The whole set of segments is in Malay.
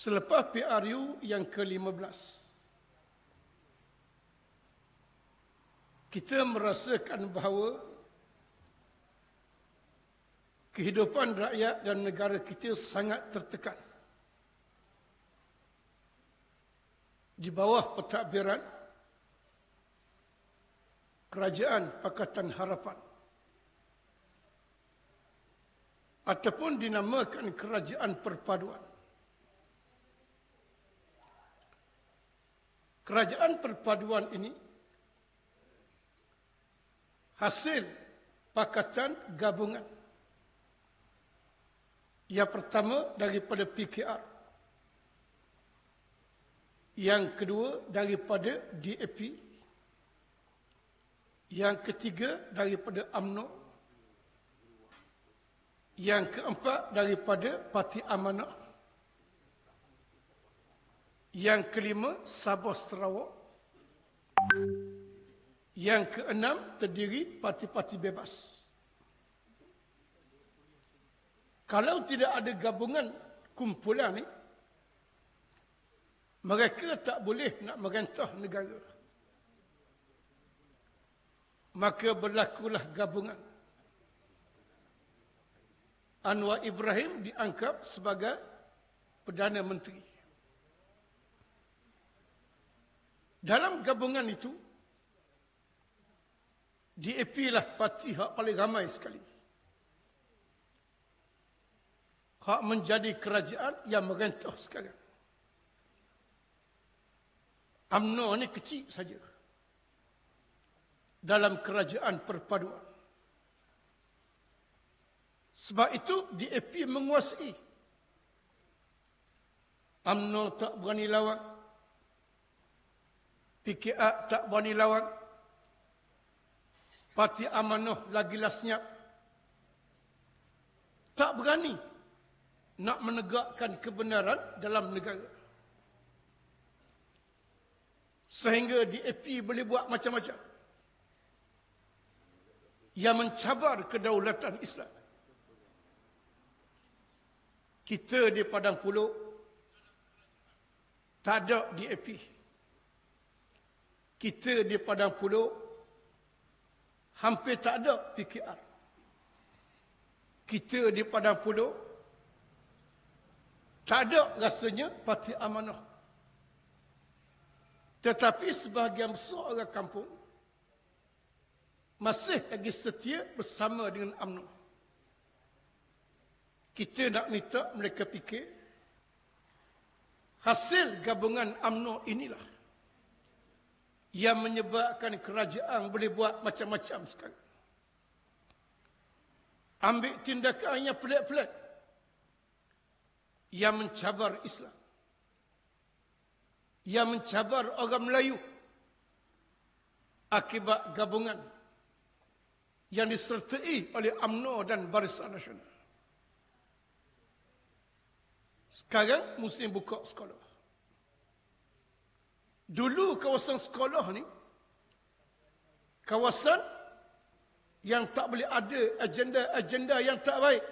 Selepas PRU yang ke-15, kita merasakan bahawa kehidupan rakyat dan negara kita sangat tertekan. Di bawah pentadbiran Kerajaan Pakatan Harapan ataupun dinamakan Kerajaan Perpaduan. Kerajaan Perpaduan ini hasil pakatan gabungan. Yang pertama daripada PKR. Yang kedua daripada DAP. Yang ketiga daripada UMNO. Yang keempat daripada Parti Amanah. Yang kelima Sabah Sarawak. Yang keenam terdiri parti-parti bebas. Kalau tidak ada gabungan kumpulan ni, mereka tak boleh nak merentah negara. Maka berlakulah gabungan. Anwar Ibrahim diangkat sebagai Perdana Menteri. Dalam gabungan itu, DAP lah parti hak paling ramai sekali. Hak menjadi kerajaan yang merentah sekarang. UMNO ni kecil saja dalam kerajaan perpaduan. Sebab itu DAP menguasai. UMNO tak berani lawan. PKR tak berani lawan. Parti Amanah lagilah senyap. Tak berani nak menegakkan kebenaran dalam negara. Sehingga DAP boleh buat macam-macam yang mencabar kedaulatan Islam. Kita di Padang Pulau tak ada DAP. Kita di Padang Pulau hampir tak ada PKR. Kita di Padang Pulau tak ada rasanya Parti Amanah. Tetapi sebahagian besar orang kampung masih lagi setia bersama dengan UMNO. Kita nak minta mereka fikir hasil gabungan UMNO inilah yang menyebabkan kerajaan boleh buat macam-macam sekarang. Ambil tindakan yang pelik-pelik yang mencabar Islam, yang mencabar orang Melayu akibat gabungan yang disertai oleh UMNO dan Barisan Nasional. Sekarang musim buka sekolah. Dulu kawasan sekolah ni kawasan yang tak boleh ada agenda-agenda yang tak baik.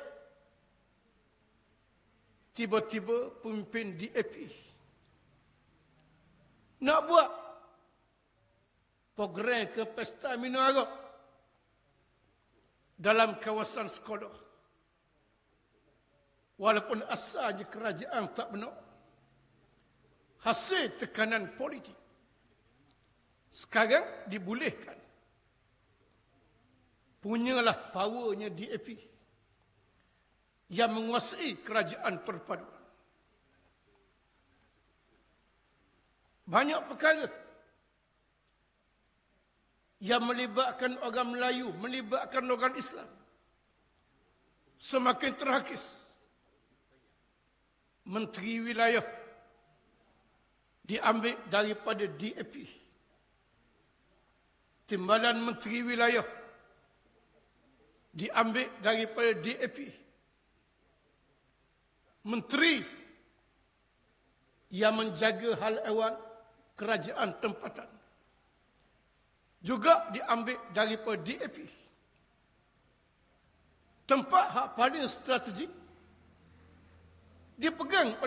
Tiba-tiba pemimpin DAP nak buat program ke pesta minum arak dalam kawasan sekolah. Walaupun asalnya kerajaan tak benar. Hasil tekanan politik sekarang dibolehkan. Punyalah powernya DAP yang menguasai kerajaan perpaduan. Banyak perkara yang melibatkan orang Melayu, melibatkan orang Islam semakin terhakis. Menteri Wilayah diambil daripada DAP. Timbalan Menteri Wilayah diambil daripada DAP. Menteri yang menjaga hal ehwal kerajaan tempatan juga diambil daripada DAP. Tempat hak paling strategik dipegang oleh